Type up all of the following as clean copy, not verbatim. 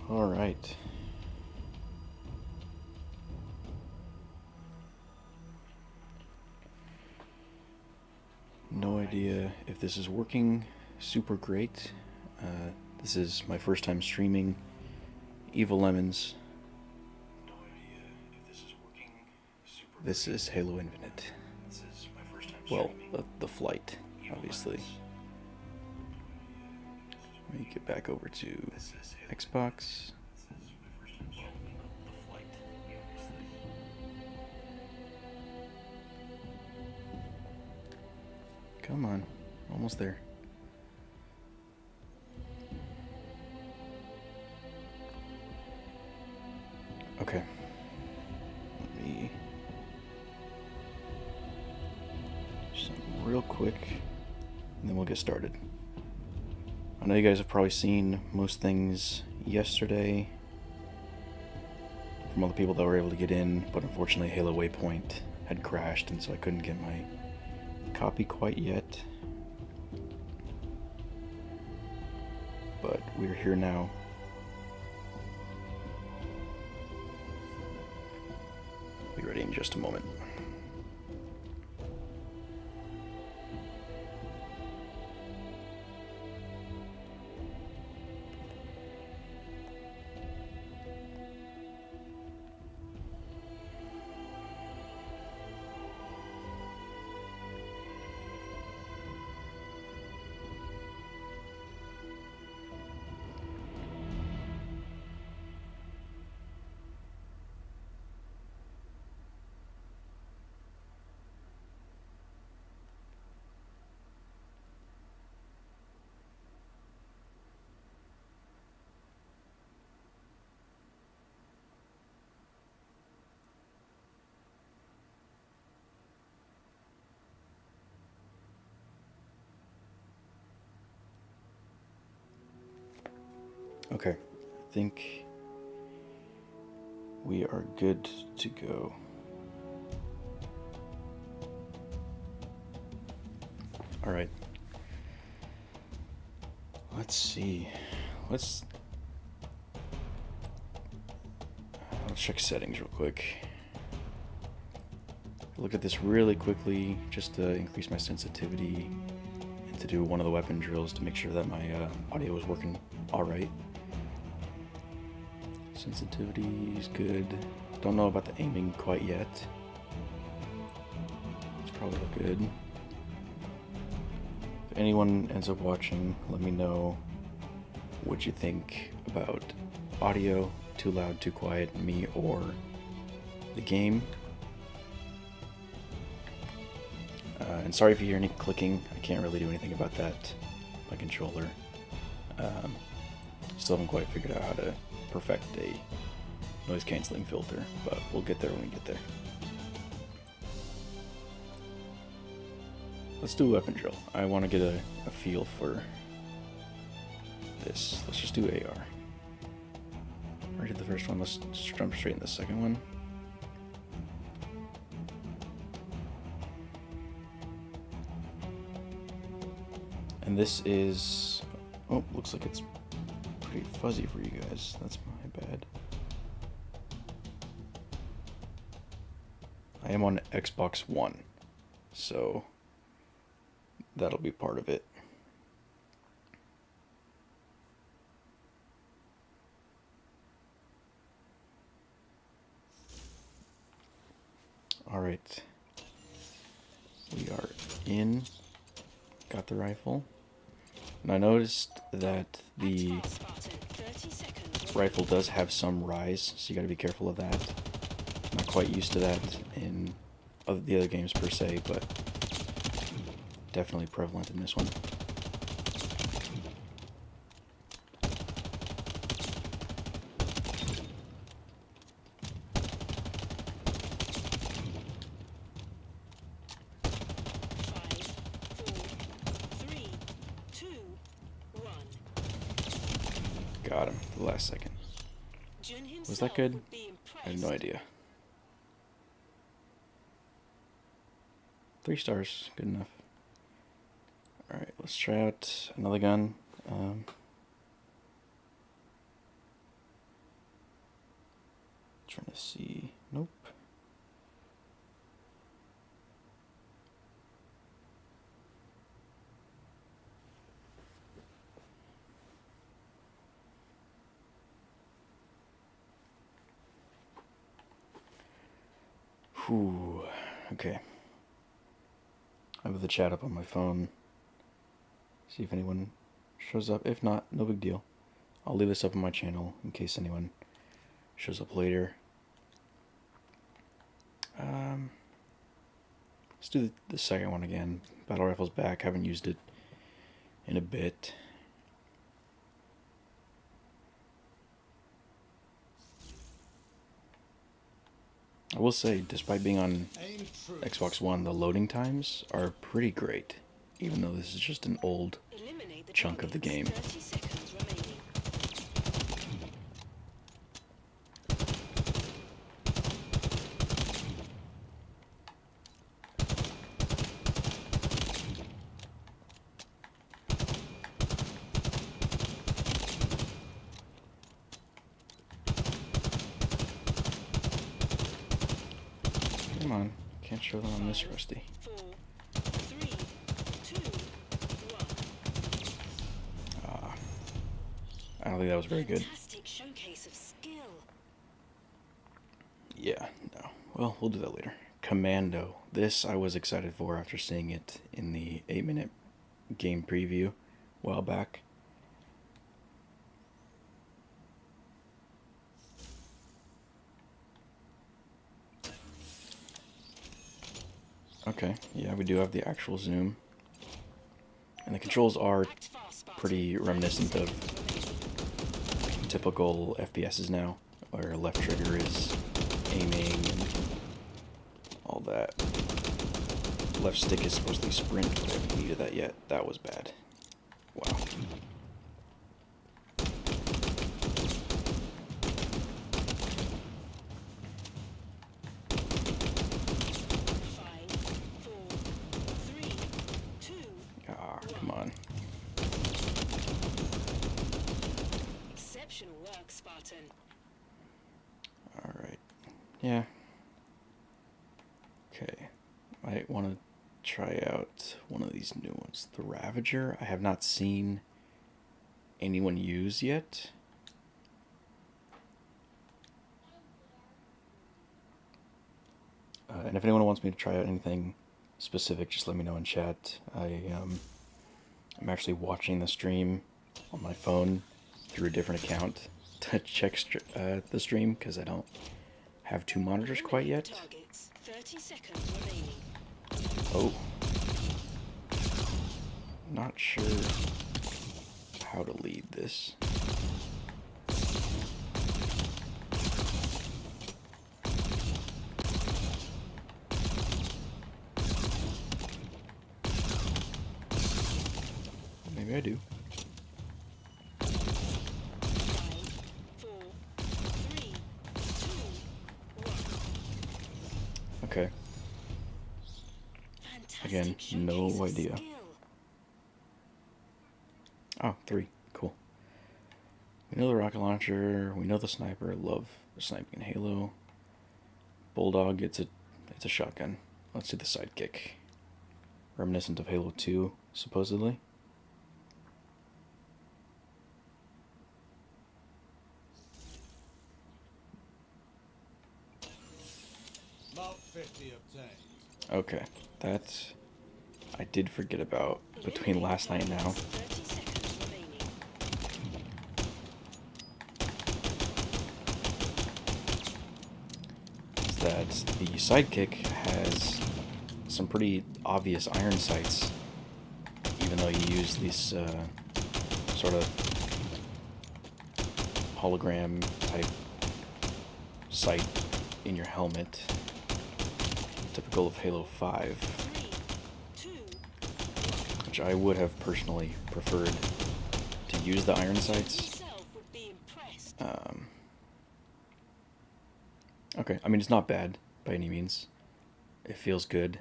All right. No idea if this is working super great. This is my first time streaming Evil Lemons. No idea if this is working super great. This is Halo Infinite. This is my first time streaming. Well, the flight, obviously. Let me get back over to Xbox. Come on, almost there. Okay. Let me do something real quick, and then we'll get started. I know you guys have probably seen most things yesterday from all the people that were able to get in, but unfortunately Halo Waypoint had crashed, and so I couldn't get my copy quite yet. But we're here now. Be ready in just a moment. Okay, I think we are good to go. All right. Let's see. Let's check settings real quick. Look at this really quickly just to increase my sensitivity and to do one of the weapon drills to make sure that my audio is working all right. Sensitivity is good. Don't know about the aiming quite yet. It's probably good. If anyone ends up watching, let me know what you think about audio, too loud, too quiet, me or the game. And sorry if you hear any clicking. I can't really do anything about that. My controller. Still haven't quite figured out how to perfect a noise cancelling filter, but we'll get there when we get there. Let's do a weapon drill. I want to get a feel for this. Let's just do AR. I did the first one. Let's jump straight in the second one. And this is... oh, looks like it's pretty fuzzy for you guys. That's my bad. I am on Xbox One, so that'll be part of it. Alright. We are in. Got the rifle. And I noticed that the rifle does have some rise, so you gotta be careful of that. Not quite used to that in the other games per se, but definitely prevalent in this one. Got him for the last second. Was that good? I have no idea. 3 stars, good enough. Alright, let's try out another gun. trying to see. Nope. Whew. Okay. I have the chat up on my phone. See if anyone shows up. If not, no big deal. I'll leave this up on my channel in case anyone shows up later. Let's do the second one again. Battle Rifle's back. Haven't used it in a bit. I will say, despite being on Xbox One, the loading times are pretty great, even though this is just an old chunk of the game. Come on, can't show them I'm this rusty. 4, 3, 2, 1. I don't think that was very good. Fantastic showcase of skill. Yeah, no. Well, we'll do that later. Commando. This I was excited for after seeing it in the 8-minute game preview a while back. Okay, yeah, we do have the actual zoom. And the controls are pretty reminiscent of typical FPSs now, where left trigger is aiming and all that. Left stick is supposedly sprint, but I haven't needed that yet. That was bad. Wow. Come on. Exceptional work, Spartan. Alright. Yeah. Okay. Might want to try out one of these new ones. The Ravager, I have not seen anyone use yet. And if anyone wants me to try out anything specific, just let me know in chat. I'm actually watching the stream on my phone through a different account to check the stream because I don't have two monitors quite yet. 30 seconds remaining. Oh. Not sure how to lead this. Maybe I do. 5, 4, 3, 2, 1. Okay. Again, no idea. Oh, 3. Cool. We know the rocket launcher. We know the sniper. Love the sniping in Halo. Bulldog, it's a shotgun. Let's do the sidekick. Reminiscent of Halo 2, supposedly. Mark 50 obtained. Okay, that I did forget about between last night and now. 30 seconds remaining. Is that the sidekick has some pretty obvious iron sights, even though you use this sort of hologram type sight in your helmet, typical of Halo 5, 3, 2, which I would have personally preferred to use the iron sights. yourself would be impressed. Okay, I mean, it's not bad by any means. It feels good.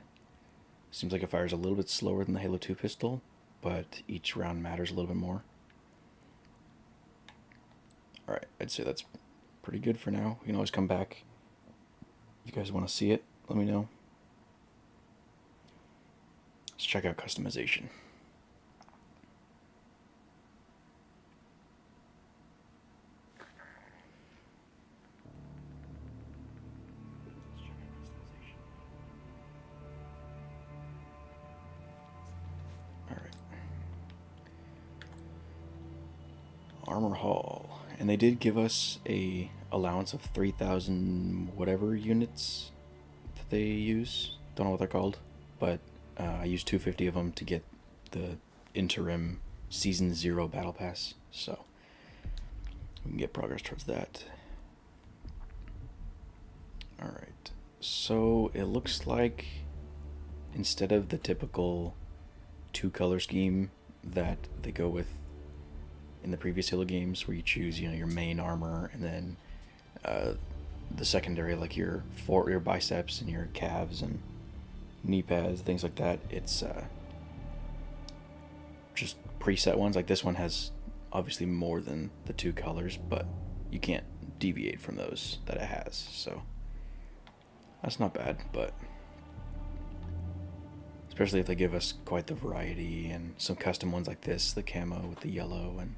Seems like it fires a little bit slower than the Halo 2 pistol, but each round matters a little bit more. Alright, I'd say that's pretty good for now. We can always come back If you guys want to see it, let me know. Let's check out customization. Armor Hall, and they did give us a allowance of 3,000 whatever units that they use. Don't know what they're called, but I used 250 of them to get the interim Season 0 Battle Pass, so we can get progress towards that. Alright, so it looks like instead of the typical 2-color scheme that they go with in the previous Halo games, where you choose, your main armor and then the secondary, like your biceps and your calves and knee pads, things like that. It's just preset ones. Like this one has obviously more than the 2 colors, but you can't deviate from those that it has, so that's not bad. But especially if they give us quite the variety and some custom ones like this, the camo with the yellow. And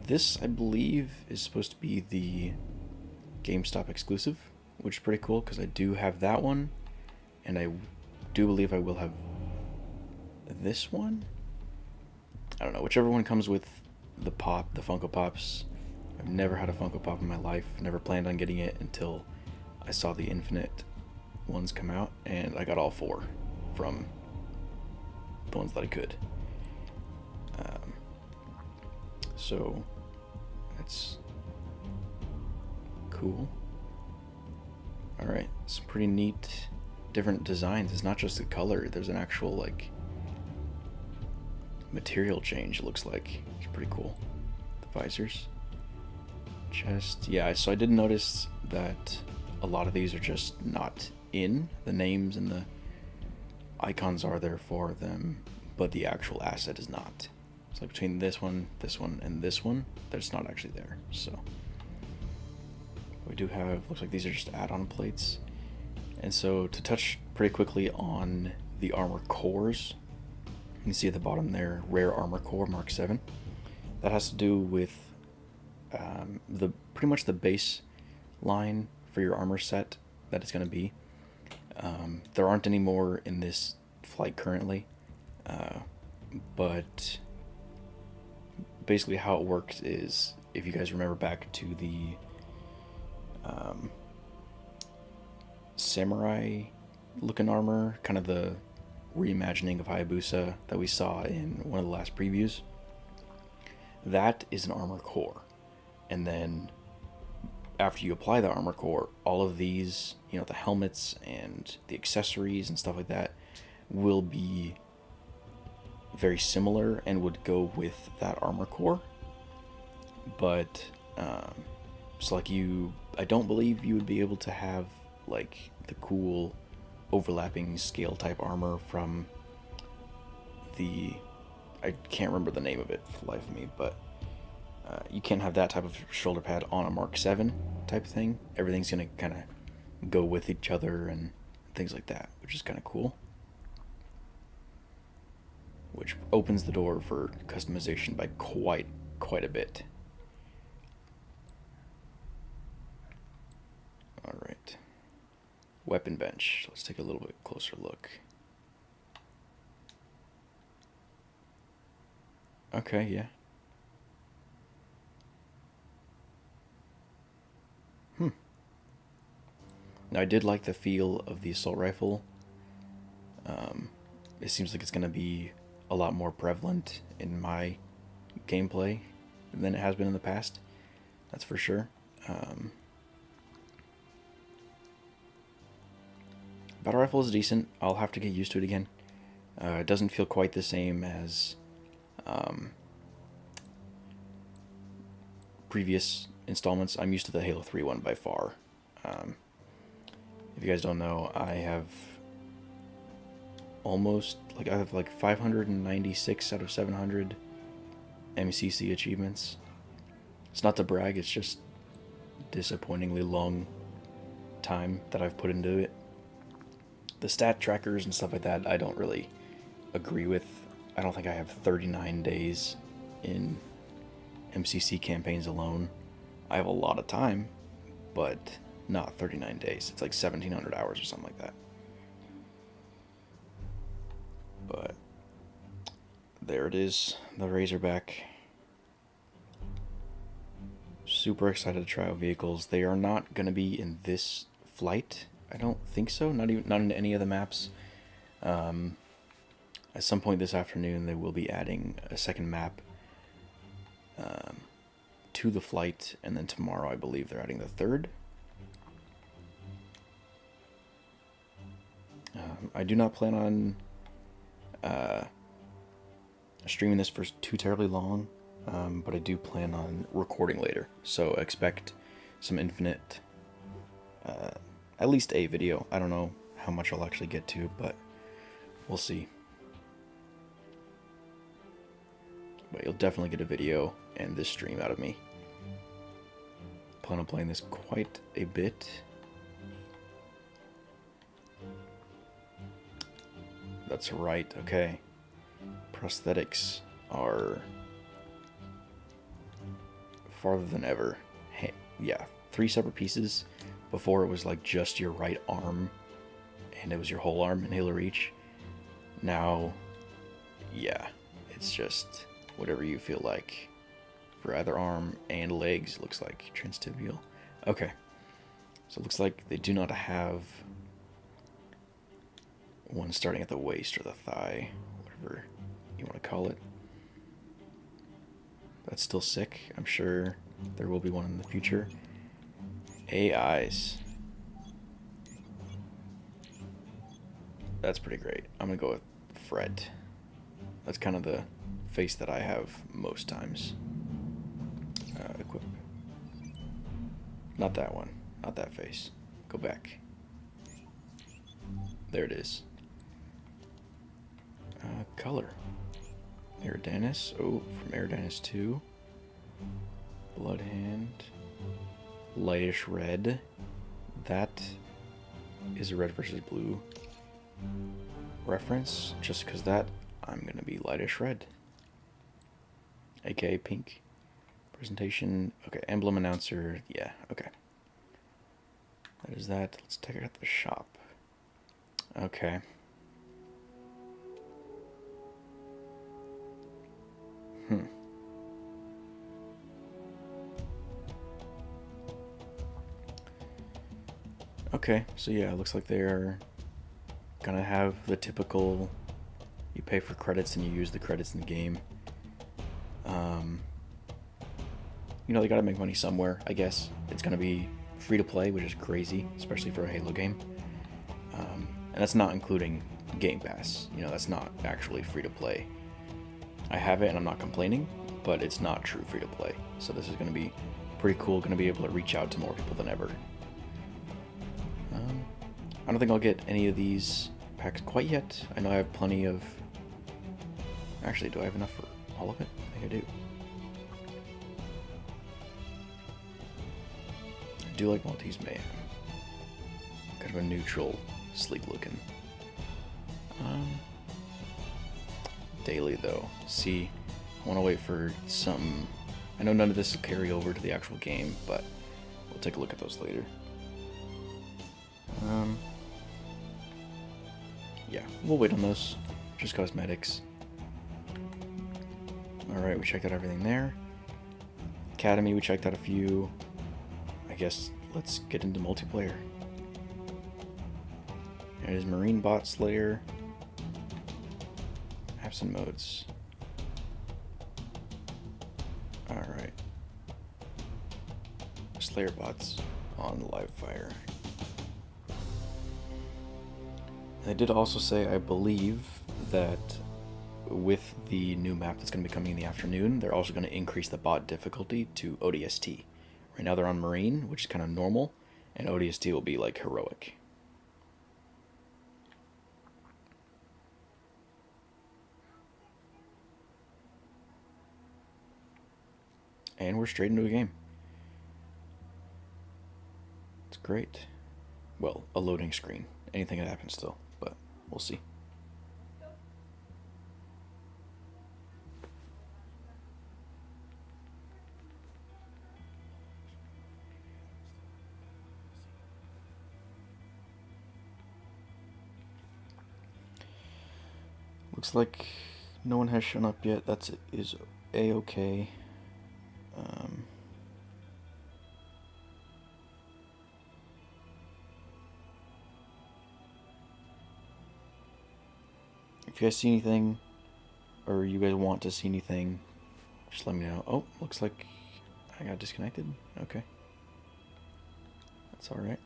this, I believe, is supposed to be the GameStop exclusive, which is pretty cool because I do have that one, and I do believe I will have this one. I don't know, whichever one comes with the Funko Pops. I've never had a Funko Pop in my life, never planned on getting it until I saw the Infinite ones come out, and I got all 4 from the ones that I could. So that's cool. Alright, some pretty neat different designs. It's not just the color, there's an actual like material change, it looks like. It's pretty cool. The visors. Chest. Yeah, so I did notice that a lot of these are just not in. The names and the icons are there for them, but the actual asset is not. It's like between this one, and this one, that's not actually there. So we do have, looks like these are just add-on plates. And so to touch pretty quickly on the armor cores, you can see at the bottom there, Rare Armor Core Mark 7. That has to do with the pretty much the base line for your armor set that it's going to be. There aren't any more in this flight currently, but basically how it works is, if you guys remember back to the samurai looking armor, kind of the reimagining of Hayabusa that we saw in one of the last previews, that is an armor core. And then after you apply the armor core, all of these, the helmets and the accessories and stuff like that will be very similar and would go with that armor core. But so like I don't believe you would be able to have like the cool overlapping scale type armor from I can't remember the name of it for the life of me, but you can't have that type of shoulder pad on a Mark 7 type thing. Everything's gonna kind of go with each other and things like that, which is kind of cool, which opens the door for customization by quite a bit. Alright, weapon bench. Let's take a little bit closer look. Okay, yeah. Now, I did like the feel of the assault rifle. It seems like it's going to be a lot more prevalent in my gameplay than it has been in the past. That's for sure. Battle rifle is decent. I'll have to get used to it again. It doesn't feel quite the same as previous installments. I'm used to the Halo 3 one by far. If you guys don't know, I have I have like 596 out of 700 MCC achievements. It's not to brag, it's just disappointingly long time that I've put into it. The stat trackers and stuff like that, I don't really agree with. I don't think I have 39 days in MCC campaigns alone. I have a lot of time, but not 39 days. It's like 1,700 hours or something like that. But there it is, the Razorback. Super excited to try out vehicles. They are not going to be in this flight. I don't think so. Not in any of the maps. At some point this afternoon, they will be adding a second map to the flight, and then tomorrow I believe they're adding the third. I do not plan on streaming this for too terribly long, but I do plan on recording later, so expect some Infinite, at least a video. I don't know how much I'll actually get to, but we'll see. But you'll definitely get a video and this stream out of me. Plan on playing this quite a bit. That's right, okay. Prosthetics are farther than ever. Hey, yeah, 3 separate pieces. Before it was like just your right arm, and it was your whole arm in Halo Reach. Now, yeah, it's just whatever you feel like for either arm and legs. Looks like transtibial. Okay, so it looks like they do not have one starting at the waist or the thigh, whatever you want to call it. That's still sick. I'm sure there will be one in the future. AIs. That's pretty great. I'm gonna go with Fred. That's kind of the face that I have most times. Equip. Not that one. Not that face. Go back. There it is. Color. Eridanus. Oh, from Eridanus 2. Bloodhand. Lightish red. That is a red versus blue reference. Just because that, I'm going to be lightish red. AKA pink. Presentation. Okay, emblem announcer. Yeah, okay. That is that. Let's take it at the shop. Okay. Okay, so yeah, it looks like they're gonna have the typical, you pay for credits and you use the credits in the game. You know, they gotta make money somewhere, I guess. It's gonna be free to play, which is crazy, especially for a Halo game. And that's not including Game Pass. You know, that's not actually free to play. I have it and I'm not complaining, but it's not true free to play. So this is gonna be pretty cool, gonna be able to reach out to more people than ever. I don't think I'll get any of these packs quite yet. I know I have plenty of... Actually, do I have enough for all of it? I think I do. I do like Maltese Mayhem. Kind of a neutral, sleek looking. Daily though. See, I want to wait for some... I know none of this will carry over to the actual game, but we'll take a look at those later. Yeah, we'll wait on those. Just cosmetics. Alright, we checked out everything there. Academy, we checked out a few. I guess let's get into multiplayer. It is Marine Bot Slayer. Absent modes. Alright. Slayer bots on live fire. They did also say, I believe, that with the new map that's going to be coming in the afternoon, they're also going to increase the bot difficulty to ODST. Right now they're on Marine, which is kind of normal, and ODST will be like heroic. And we're straight into a game. It's great. well, a loading screen. Anything could happen still, but we'll see. Looks like no one has shown up yet. That's is a-okay. If you guys see anything, or you guys want to see anything, just let me know. Oh, looks like I got disconnected. Okay. That's alright.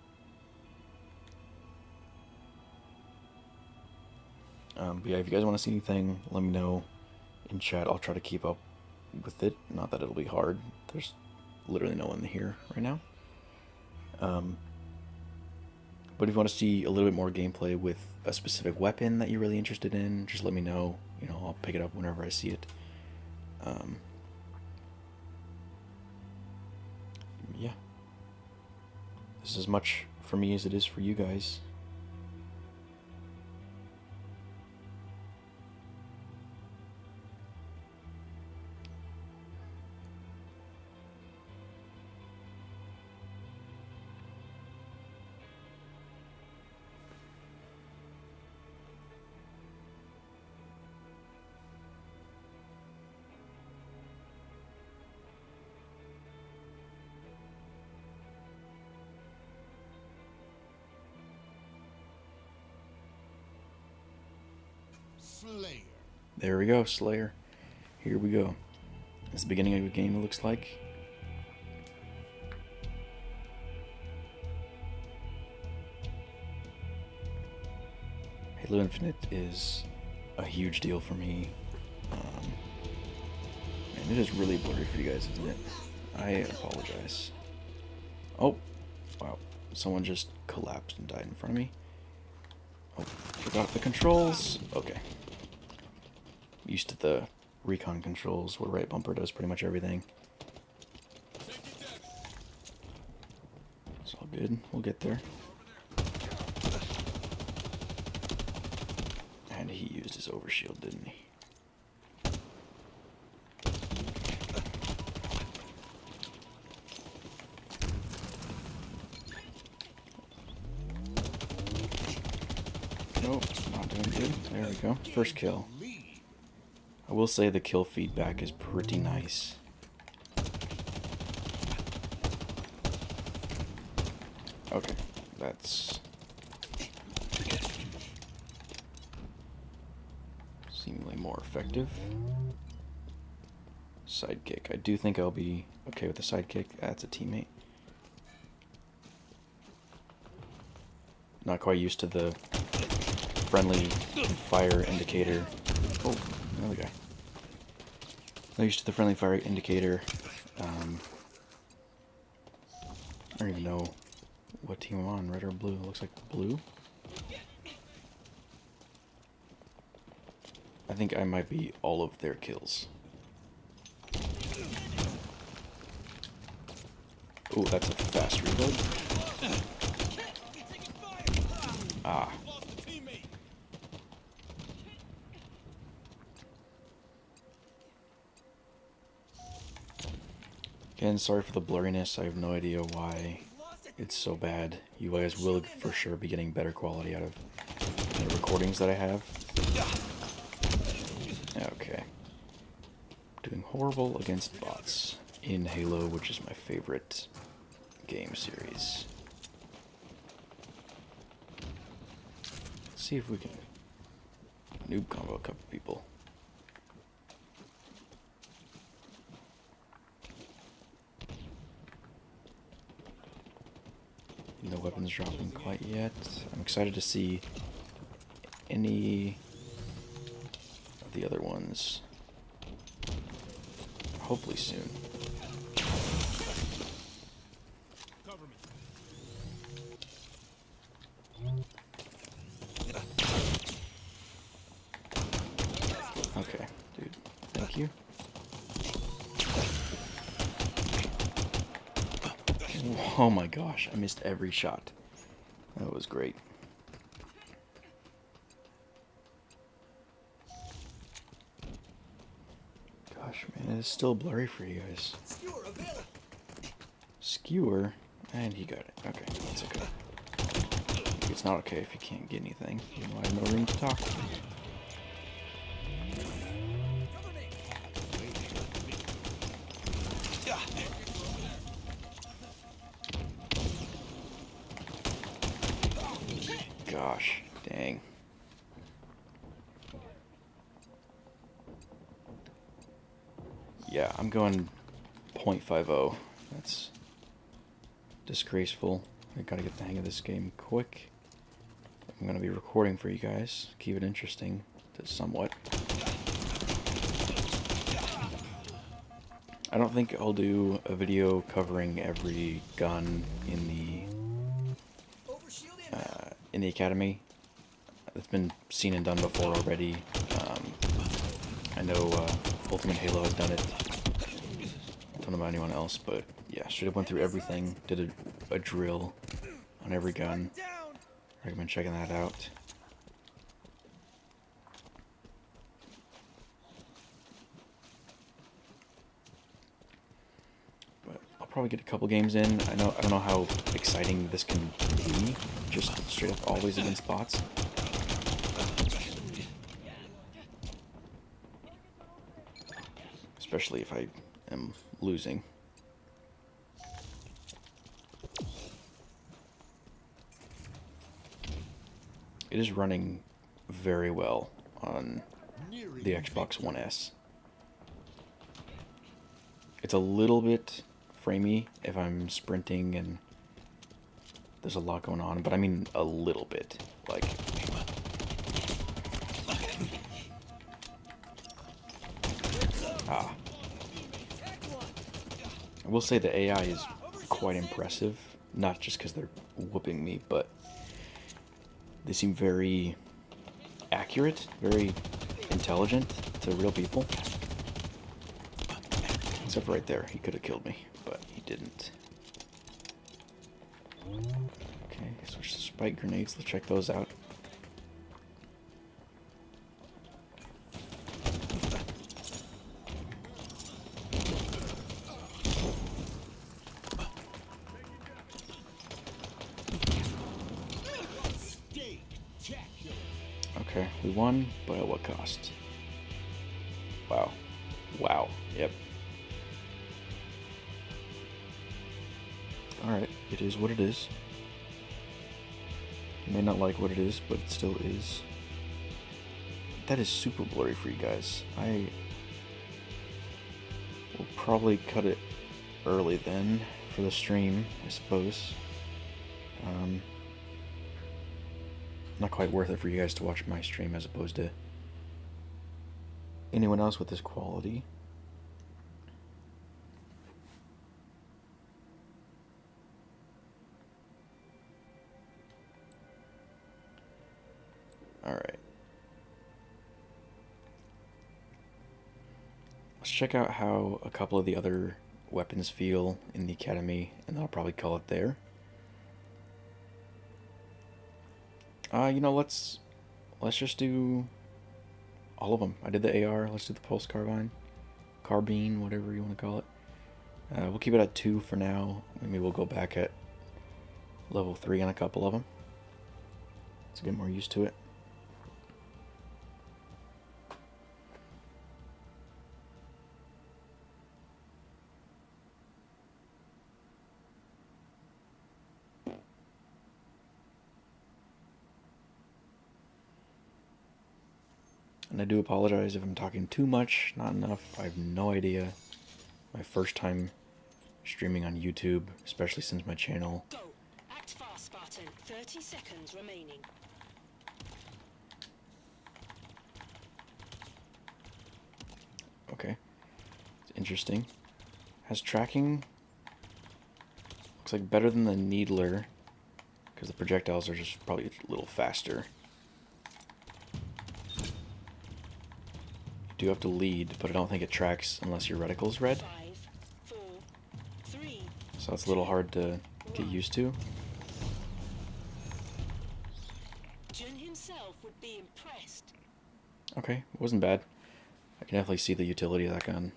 But yeah, if you guys want to see anything, let me know in chat. I'll try to keep up with it. Not that it'll be hard. There's literally no one here right now. But if you want to see a little bit more gameplay with a specific weapon that you're really interested in, just let me know. You know, I'll pick it up whenever I see it. Yeah. This is as much for me as it is for you guys. Slayer. There we go, Slayer. Here we go. It's the beginning of the game, it looks like. Halo Infinite is a huge deal for me. Man, it is really blurry for you guys, isn't it? I apologize. Oh, wow. Someone just collapsed and died in front of me. Oh, forgot the controls. Okay. Used to the recon controls where right bumper does pretty much everything. It's all good. We'll get there. And he used his overshield, didn't he? Nope, not doing good. There we go. First kill. I will say the kill feedback is pretty nice. Okay, that's seemingly more effective. Sidekick. I do think I'll be okay with the sidekick. That's a teammate. Not quite used to the friendly fire indicator. Oh, another guy. Not used to the friendly fire indicator. I don't even know what team I'm on, red or blue. It looks like blue. I think I might be all of their kills. Ooh, that's a fast reload. Ah. Again, sorry for the blurriness. I have no idea why it's so bad. You guys will for sure be getting better quality out of the recordings that I have. Okay. Doing horrible against bots in Halo, which is my favorite game series. Let's see if we can noob combo a couple people. No weapons dropping quite yet. I'm excited to see any of the other ones. Hopefully soon. Cover me. Okay, dude. Thank you. Oh my gosh, I missed every shot. That was great. Gosh, man, it's still blurry for you guys. Skewer, and he got it. Okay, that's okay. It's not okay if you can't get anything. You know, I have no room to talk. Gosh, dang. Yeah, I'm going 0.50. That's disgraceful. I gotta get the hang of this game quick. I'm gonna be recording for you guys. Keep it interesting, to somewhat. I don't think I'll do a video covering every gun in the academy. It's been seen and done before already. I know Ultimate Halo has done it. I don't know about anyone else, but yeah, straight up went through everything. Did a drill on every gun. Recommend checking that out. But I'll probably get a couple games in. I don't know how exciting this can be. Just straight up always against bots. Especially if I am losing. It is running very well on the Xbox One S. It's a little bit framey if I'm sprinting and there's a lot going on, but I mean a little bit. Like, I will say the AI is quite impressive, not just because they're whooping me, but they seem very accurate, very intelligent to real people. Except for right there, he could have killed me, but he didn't. Okay, switch to spike grenades, let's check those out. Okay, we won, but at what cost? Wow. Wow, yep. Alright, it is what it is. You may not like what it is, but it still is. That is super blurry for you guys. I will probably cut it early then for the stream, I suppose. Not quite worth it for you guys to watch my stream as opposed to anyone else with this quality. Alright. Let's check out how a couple of the other weapons feel in the academy, and I'll probably call it there. You know, let's just do all of them. I did the AR, let's do the pulse carbine, whatever you want to call it. We'll keep it at 2 for now. Maybe we'll go back at level 3 on a couple of them. Let's get more used to it. And I do apologize if I'm talking too much, not enough. I have no idea. My first time streaming on YouTube, especially since my channel. Go. Act fast, Spartan. 30 seconds remaining. Okay. It's interesting. Has tracking. Looks like better than the Needler, because the projectiles are just probably a little faster. You do have to lead, but I don't think it tracks unless your reticle's red. 5, 4, 3. So that's a little hard to get used to. Okay, it wasn't bad. I can definitely see the utility of that gun.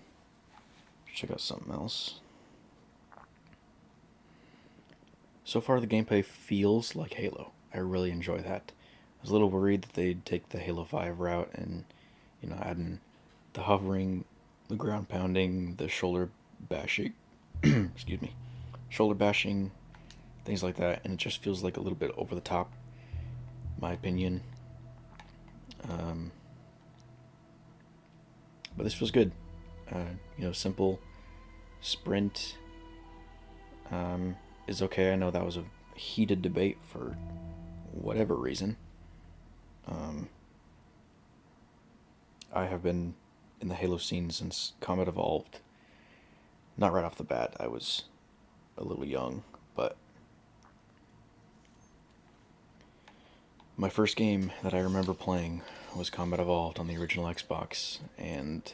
Check out something else. So far, the gameplay feels like Halo. I really enjoy that. I was a little worried that they'd take the Halo 5 route and, add in the hovering, the ground pounding, the shoulder bashing, excuse me, shoulder bashing, things like that, and it just feels like a little bit over the top, my opinion. But this feels good. Simple sprint is okay. I know that was a heated debate for whatever reason. I have been in the Halo scene since Combat Evolved. Not right off the bat, I was a little young, but my first game that I remember playing was Combat Evolved on the original Xbox, and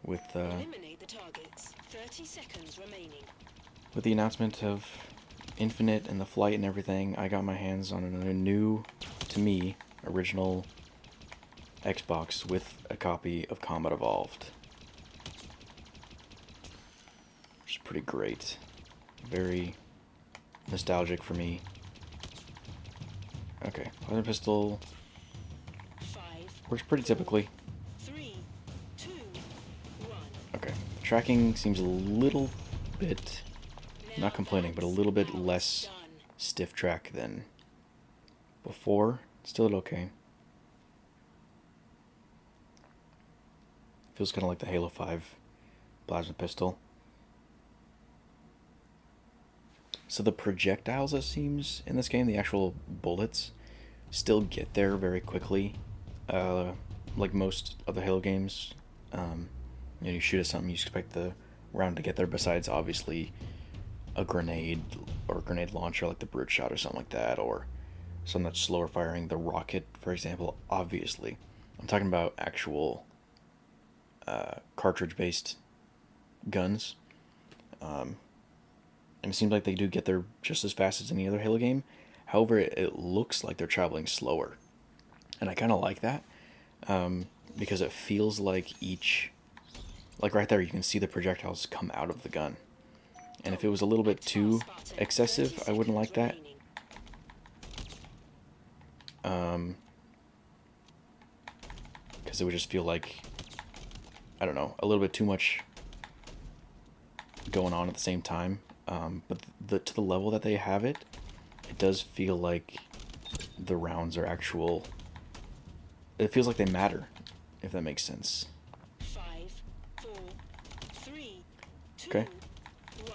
with Eliminate the targets. 30 seconds remaining. with the announcement of Infinite and the flight and everything, I got my hands on a new, to me, original Xbox with a copy of Combat Evolved. Which is pretty great. Very nostalgic for me. Okay, plasma pistol 5, works pretty typically. 3, 2, 1. Okay, tracking seems a little bit, Now not complaining, but a little bit less done. stiff track than before. Still okay. Feels kind of like the Halo 5 plasma pistol. So the projectiles, it seems, in this game, the actual bullets, still get there very quickly. Like most of the Halo games, you shoot at something, you expect the round to get there, besides, obviously, a grenade or a grenade launcher like the Brute Shot or something like that, or something that's slower firing. The rocket, for example, obviously. I'm talking about actual cartridge-based guns. And it seems like they do get there just as fast as any other Halo game. However, it looks like they're traveling slower. And I kind of like that, because it feels like like right there, you can see the projectiles come out of the gun. And if it was a little bit too excessive, I wouldn't like that. Because it would just feel like, I don't know, a little bit too much going on at the same time. But to the level that they have it, it does feel like the rounds are actual. It feels like they matter, if that makes sense. 5, 4, 3, 2, Okay. 1.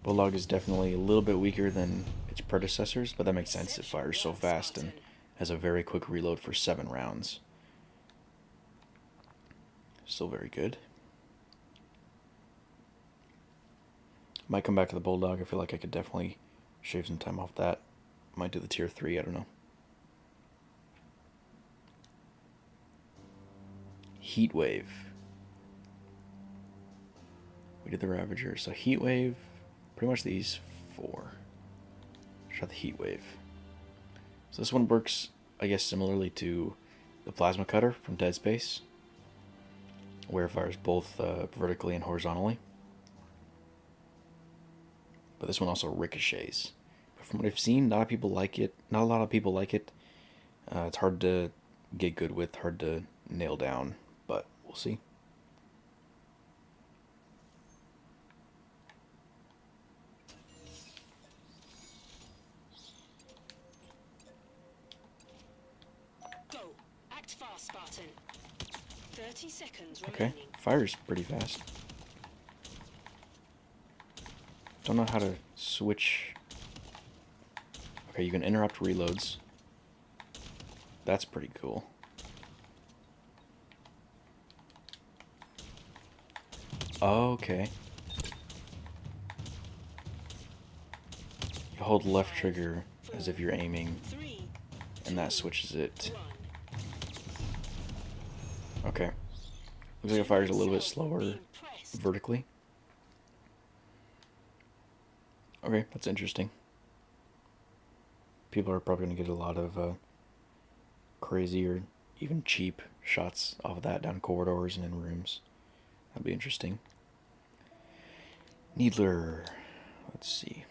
Bulldog is definitely a little bit weaker than its predecessors, but that makes sense. It fires so fast and has a very quick reload for 7 rounds. Still very good. Might come back to the Bulldog. I feel like I could definitely shave some time off that. Might do the tier 3, I don't know. Heatwave. We did the Ravager. So Heatwave, pretty much these 4. Try the Heatwave. So this one works, I guess, similarly to the Plasma Cutter from Dead Space, where it fires both vertically and horizontally. But this one also ricochets. But from what I've seen, not a lot of people like it. Not a lot of people like it. It's hard to get good with, hard to nail down, but we'll see. Go. Act fast, Spartan. 30 seconds Okay, remaining. fires pretty fast. Don't know how to switch. Okay, you can interrupt reloads. That's pretty cool. Okay. You hold left trigger as if you're aiming, 3, and that switches it. 1. Okay. Looks like it fires a little bit slower Being pressed. vertically. Okay, that's interesting. People are probably going to get a lot of crazy or even cheap shots off of that down corridors and in rooms. That'd be interesting. Needler. Let's see.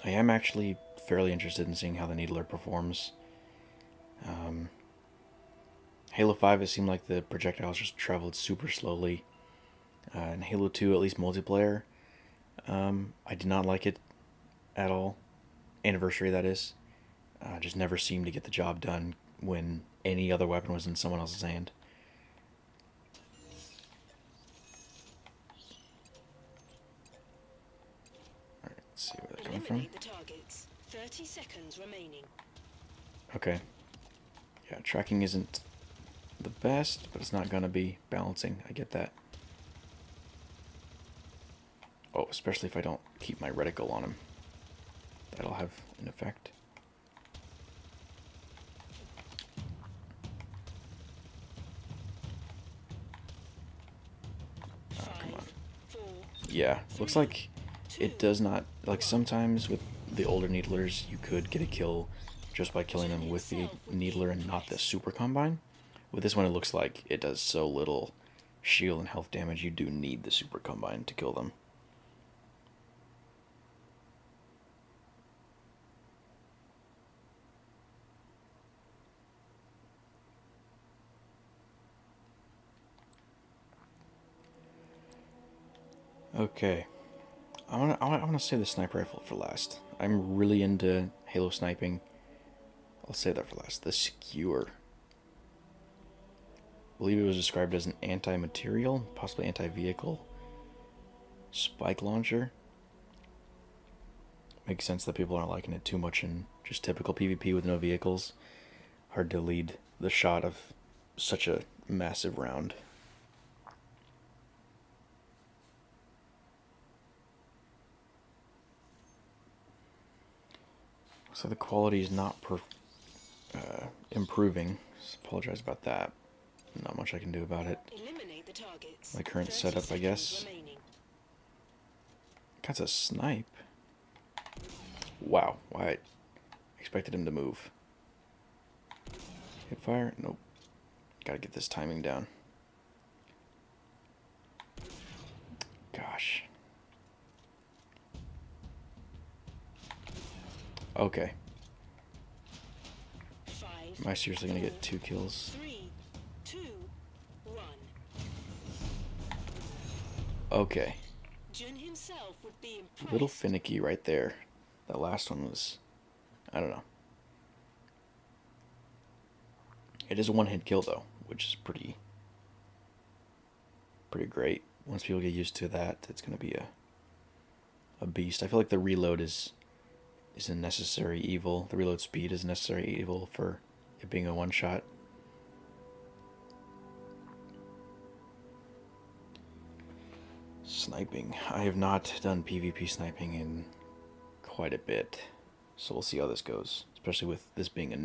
I am actually fairly interested in seeing how the Needler performs. Halo 5, it seemed like the projectiles just traveled super slowly. In Halo 2, at least multiplayer, I did not like it at all. Anniversary, that is. Just never seemed to get the job done when any other weapon was in someone else's hand. Alright, let's see where they're coming from. Eliminate the targets. 30 seconds remaining. Okay. Yeah, tracking isn't the best, but it's not gonna be. Balancing, I get that. Oh, especially if I don't keep my reticle on him. That'll have an effect. Oh, come on. 4, Yeah, looks like it does not... Like, sometimes with the older Needlers, you could get a kill just by killing them with the Needler and not the Super Combine. With this one, it looks like it does so little shield and health damage, you do need the Super Combine to kill them. Okay, I wanna save the sniper rifle for last. I'm really into Halo sniping. I'll save that for last. The Skewer. I believe it was described as an anti-material, possibly anti-vehicle spike launcher. Makes sense that people aren't liking it too much in just typical PvP with no vehicles. Hard to lead the shot of such a massive round. So the quality is not improving. Just apologize about that. Not much I can do about it. eliminate the targets. My current 30 setup, I seconds guess. remaining. That's a snipe. Wow. I expected him to move. Hit fire? Nope. Gotta get this timing down. Gosh. Okay. 5, Am I seriously gonna get 2 kills? 3, 2, 1. Okay. Jun himself would be impressed. A little finicky right there. That last one was... I don't know. It is a one-hit kill, though, which is pretty great. Once people get used to that, it's going to be a beast. I feel like the reload is a necessary evil. The reload speed is a necessary evil for it being a one-shot. Sniping. I have not done PvP sniping in quite a bit, so we'll see how this goes, especially with this being a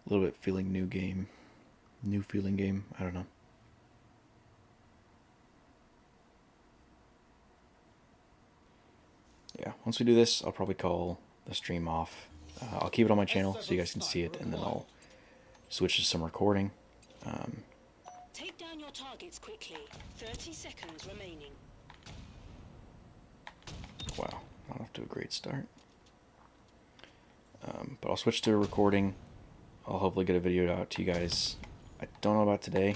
little bit feeling new game. New feeling game, I don't know. Yeah, once we do this, I'll probably call the stream off. I'll keep it on my channel so you guys can see it, and then I'll switch to some recording. Take down your targets quickly. 30 seconds remaining. Wow, not off to a great start. But I'll switch to recording. I'll hopefully get a video out to you guys. I don't know about today.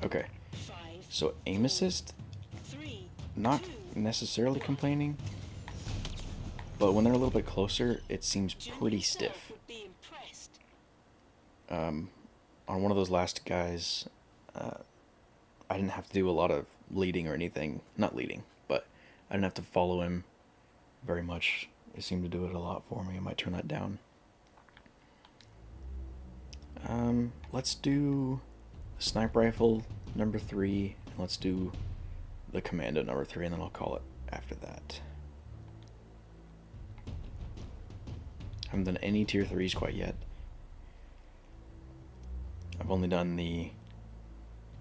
Okay, 5, so aim assist, 3, not necessarily complaining, but when they're a little bit closer, it seems pretty stiff. would be impressed. On one of those last guys, I didn't have to do a lot of leading or anything. Not leading, but I didn't have to follow him very much. It seemed to do it a lot for me. I might turn that down. Let's do the sniper rifle number 3, and let's do the commando number 3, and then I'll call it after that. Haven't done any tier 3s quite yet. I've only done the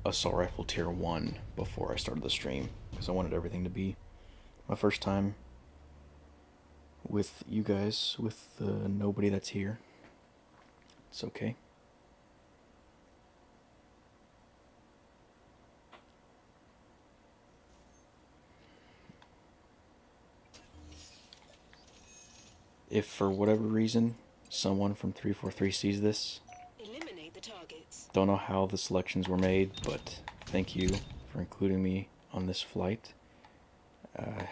assault rifle tier 1 before I started the stream, because I wanted everything to be my first time with you guys, with nobody that's here. It's okay. If for whatever reason someone from 343 sees this, Eliminate the targets. don't know how the selections were made, but thank you for including me on this flight.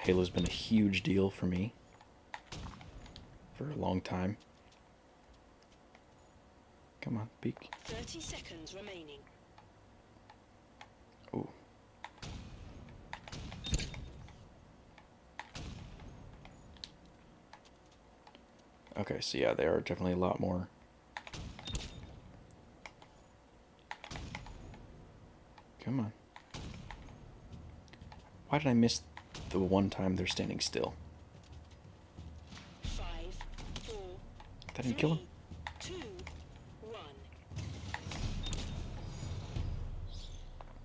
Halo's been a huge deal for me for a long time. Come on, peek. 30 seconds remaining. Ooh. Okay, so yeah, there are definitely a lot more. Come on. Why did I miss the one time they're standing still? 5, 4, That didn't kill him? 3, 2, 1.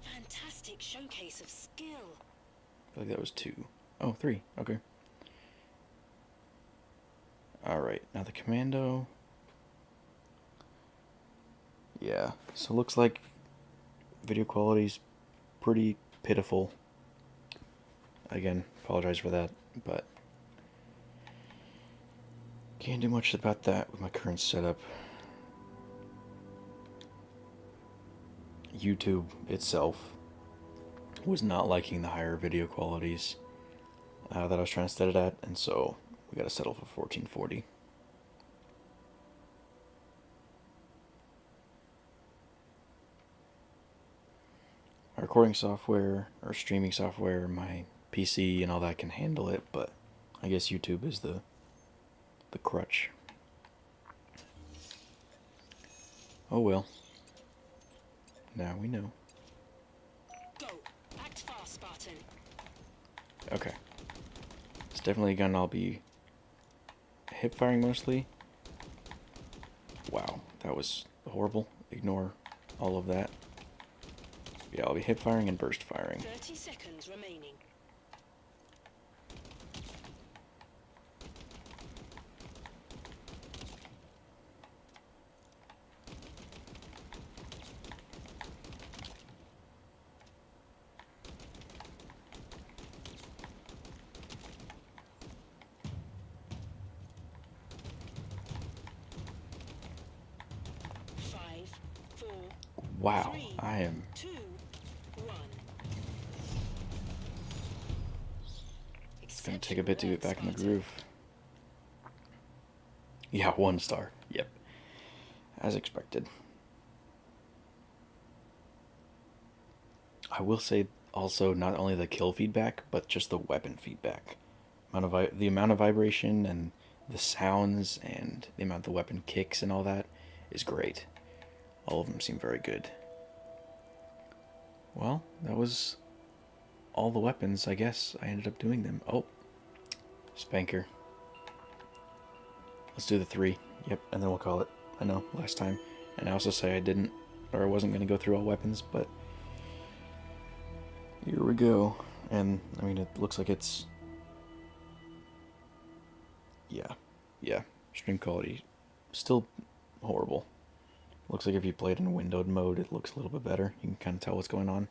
Fantastic showcase of skill. I feel like that was 2. Oh, 3. Okay. Alright, now the commando. Yeah, so it looks like video quality's pretty pitiful. Again, apologize for that, but can't do much about that with my current setup. YouTube itself was not liking the higher video qualities that I was trying to set it at, and so we gotta settle for 1440. My recording software or streaming software, my PC and all that can handle it, but I guess YouTube is the crutch. Oh well. Now we know. Go. Act fast, Spartan. Okay. It's definitely a gun I'll be hip firing mostly. Wow, that was horrible. Ignore all of that. Yeah, I'll be hip firing and burst firing. 30 seconds remaining. Five, 4, Wow, 3, I am 2, 1. It's gonna take a bit to get back in the groove. Yeah, 1 star. Yep. As expected. I will say also not only the kill feedback, but just the weapon feedback. The amount of vibration and the sounds and the amount the weapon kicks and all that is great. All of them seem very good. Well, that was all the weapons, I guess. I ended up doing them. Oh, Spanker. Let's do the 3. Yep, and then we'll call it. I know, last time. And I also say I didn't, or I wasn't going to go through all weapons, but here we go. And, I mean, it looks like it's... Yeah. Stream quality, still horrible. Looks like if you play it in windowed mode, it looks a little bit better. You can kind of tell what's going on.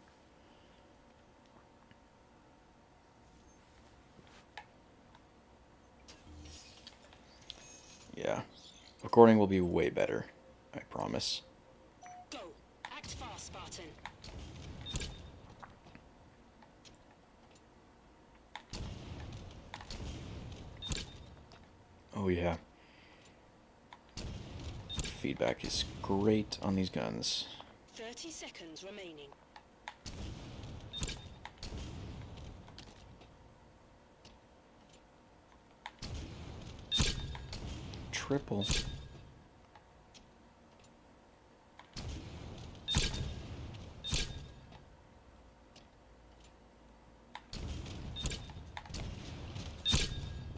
Yeah. Recording will be way better, I promise. Go. Act fast, Spartan. Oh yeah. Feedback is great on these guns. 30 seconds remaining. Triple.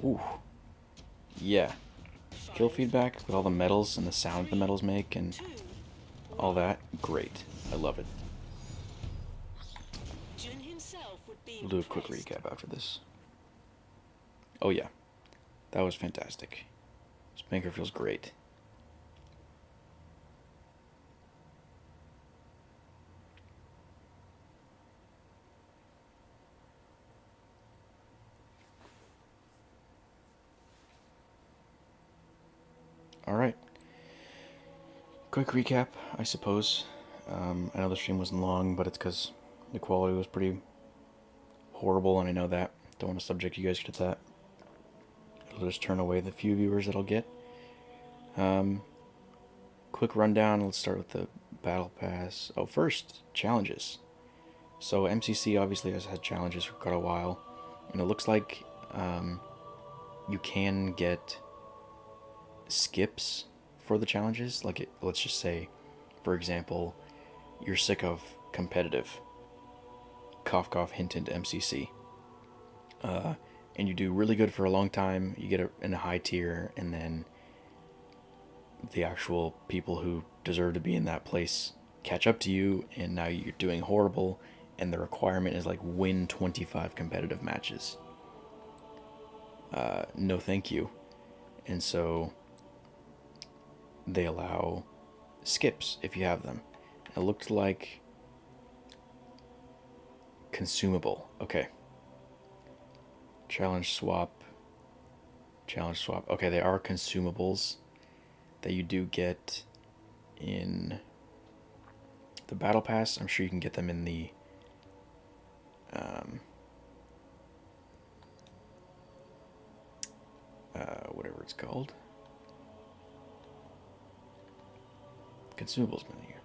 Ooh. Yeah. Kill feedback with all the metals and the sound the metals make and all that. Great. I love it. We'll do a quick recap after this. Oh yeah, that was fantastic. Spanker feels great. Alright. Quick recap, I suppose. I know the stream wasn't long, but it's because the quality was pretty horrible, and I know that. Don't want to subject you guys to that. I'll just turn away the few viewers that I'll get. Quick rundown, let's start with the Battle Pass. Oh, first, challenges. So MCC obviously has had challenges for quite a while, and it looks like you can get skips for the challenges. Like, let's just say, for example, you're sick of competitive. Cough, cough, hint, hint, MCC. And you do really good for a long time, you get in a high tier, and then the actual people who deserve to be in that place catch up to you, and now you're doing horrible, and the requirement is like win 25 competitive matches. No thank you. And so they allow skips if you have them. It looked like consumable. Okay. Challenge swap. Okay, they are consumables that you do get in the Battle Pass. I'm sure you can get them in the whatever it's called. Consumables menu.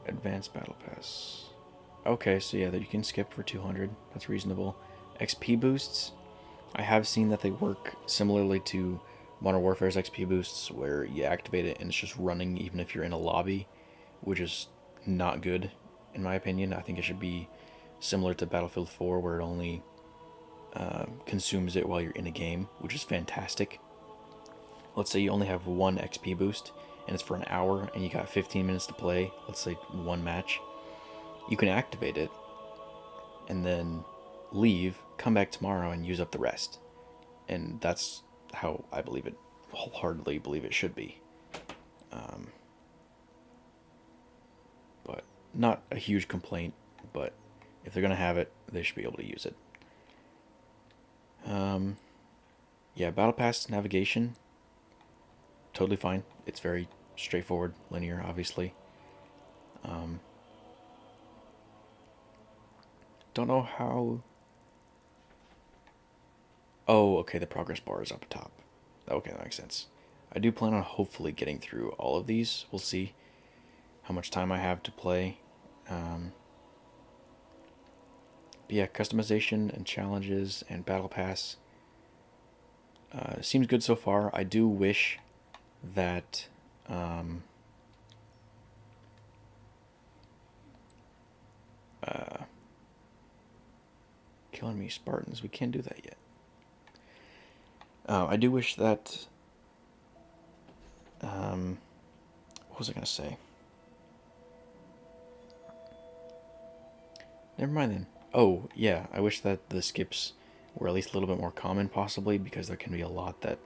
Advanced Battle Pass. Okay, so yeah, that you can skip for 200. That's reasonable. XP boosts. I have seen that they work similarly to Modern Warfare's XP boosts, where you activate it and it's just running even if you're in a lobby, which is not good, in my opinion. I think it should be similar to Battlefield 4, where it only consumes it while you're in a game, which is fantastic. Let's say you only have one XP boost, and it's for an hour, and you got 15 minutes to play, let's say one match. You can activate it, and then leave, come back tomorrow, and use up the rest. And that's how I believe it, wholeheartedly believe it should be. But not a huge complaint, but if they're going to have it, they should be able to use it. Yeah, Battle Pass navigation, totally fine. It's very straightforward, linear, obviously. Don't know how... Oh, okay, the progress bar is up top. Okay, that makes sense. I do plan on hopefully getting through all of these. We'll see how much time I have to play. But yeah, customization and challenges and Battle Pass seems good so far. I do wish that killing me Spartans, we can't do that yet. I do wish that what was I gonna say? Never mind then. Oh yeah, I wish that the skips were at least a little bit more common, possibly, because there can be a lot that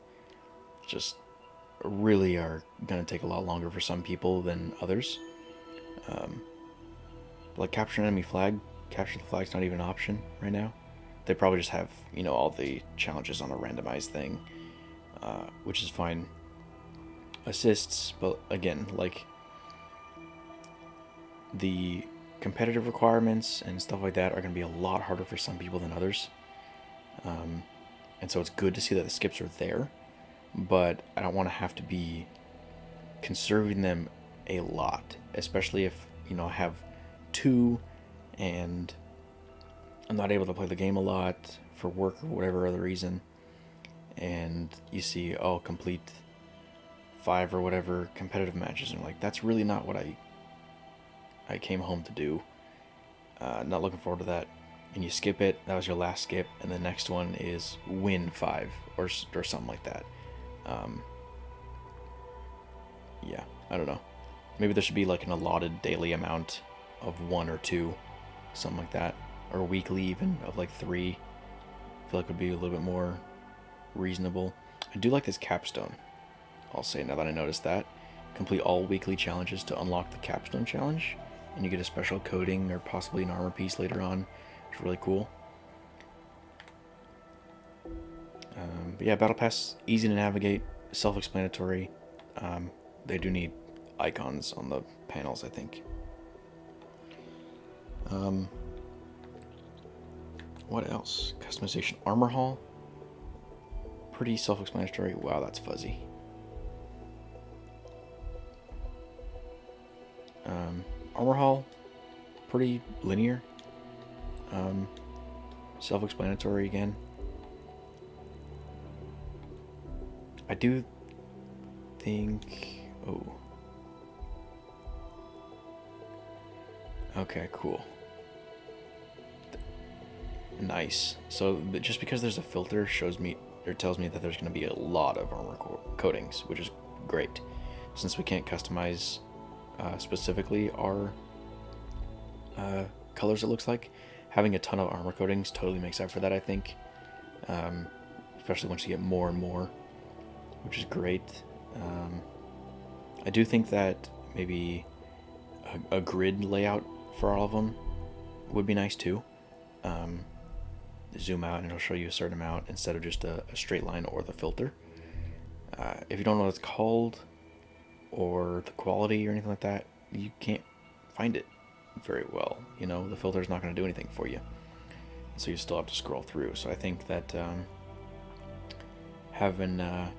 just really are gonna take a lot longer for some people than others. Like capture an enemy flag. Capture the flag's not even an option right now. They probably just have, you know, all the challenges on a randomized thing, which is fine. Assists, but again, like, the competitive requirements and stuff like that are going to be a lot harder for some people than others. And so it's good to see that the skips are there, but I don't want to have to be conserving them a lot, especially if, you know, I have two and I'm not able to play the game a lot for work or whatever other reason, and you see, oh, complete 5 or whatever competitive matches, and I'm like, that's really not what I came home to do. Not looking forward to that. And you skip it, that was your last skip, and the next one is win 5 or something like that. Yeah, I don't know. Maybe there should be like an allotted daily amount of 1 or 2, something like that. or weekly even, of like 3. I feel like would be a little bit more reasonable. I do like this capstone. I'll say now that I noticed that. Complete all weekly challenges to unlock the capstone challenge, and you get a special coating or possibly an armor piece later on. It's really cool. But yeah, Battle Pass, easy to navigate, self-explanatory. They do need icons on the panels, I think. What else? Customization. Armor Hall. Pretty self-explanatory. Wow, that's fuzzy. Armor Hall. Pretty linear. Self-explanatory again. I do think... Oh. Okay, cool. Nice. So just because there's a filter shows me, or tells me that there's going to be a lot of armor coatings, which is great. Since we can't customize specifically our colors, it looks like having a ton of armor coatings totally makes up for that, I think. Especially once you get more and more, which is great. I do think that maybe a grid layout for all of them would be nice too. Zoom out and it'll show you a certain amount instead of just a straight line or the filter. If you don't know what it's called or the quality or anything like that, you can't find it very well. You know, the filter's not going to do anything for you, so you still have to scroll through. So I think that having a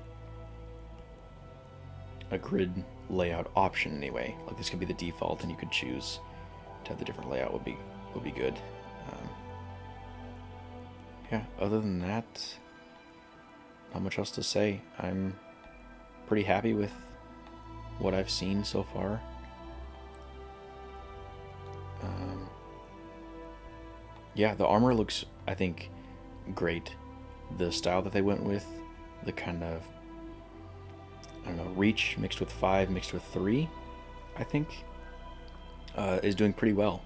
grid layout option anyway, like this could be the default and you could choose to have the different layout, would be good. Yeah, other than that, not much else to say. I'm pretty happy with what I've seen so far. Yeah, the armor looks, I think, great. The style that they went with, the kind of, I don't know, reach mixed with 5 mixed with 3, I think, is doing pretty well.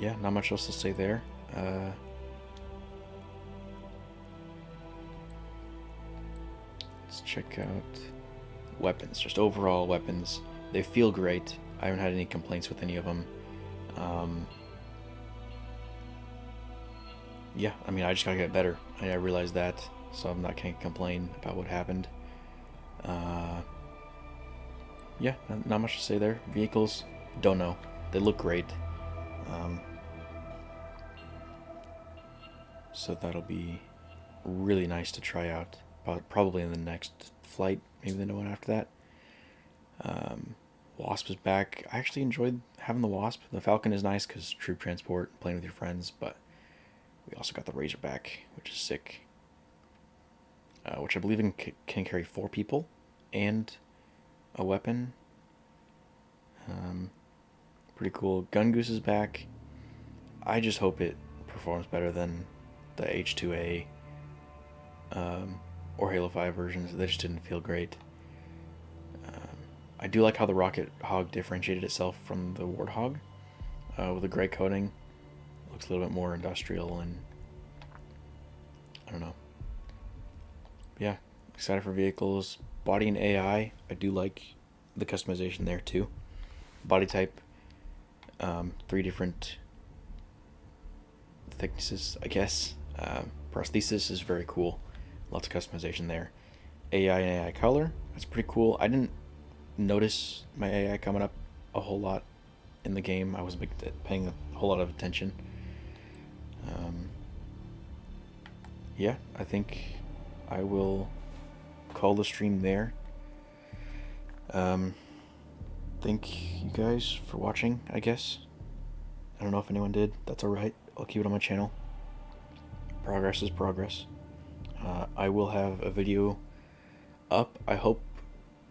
Yeah, not much else to say there. Let's check out weapons. Just overall weapons. They feel great. I haven't had any complaints with any of them. Yeah, I mean, I just gotta get better. I realized that, so I'm not gonna complain about what happened. Yeah, not much to say there. Vehicles, don't know. They look great. So that'll be really nice to try out. Probably in the next flight, maybe the one after that. Wasp is back. I actually enjoyed having the Wasp. The Falcon is nice because troop transport, playing with your friends, but we also got the Razorback, which is sick. Which I believe can carry 4 people and a weapon. Pretty cool. Gun Goose is back. I just hope it performs better than the H2A or Halo 5 versions. They just didn't feel great. I do like how the Rocket Hog differentiated itself from the Warthog with a gray coating. Looks a little bit more industrial, and I don't know. Yeah, excited for vehicles. Body and AI, I do like the customization there too. Body type, 3 different thicknesses, I guess. Prosthesis is very cool. Lots of customization there. AI and AI color, that's pretty cool. I didn't notice my AI coming up a whole lot in the game. I wasn't paying a whole lot of attention. Yeah, I think I will call the stream there. Thank you guys for watching, I guess. I don't know if anyone did. That's alright. I'll keep it on my channel. Progress is progress. I will have a video up. I hope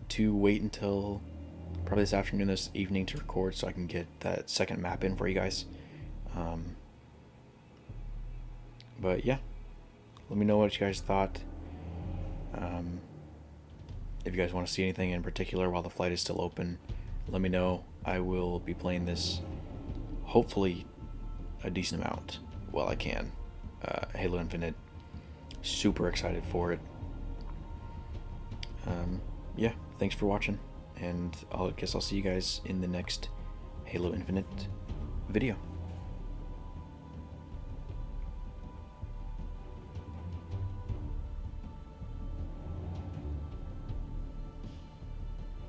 to wait until probably this afternoon, this evening to record so I can get that second map in for you guys. But yeah, let me know what you guys thought. If you guys want to see anything in particular while the flight is still open, let me know. I will be playing this hopefully a decent amount while I can. Halo Infinite, super excited for it. Yeah, thanks for watching, and I guess I'll see you guys in the next Halo Infinite video.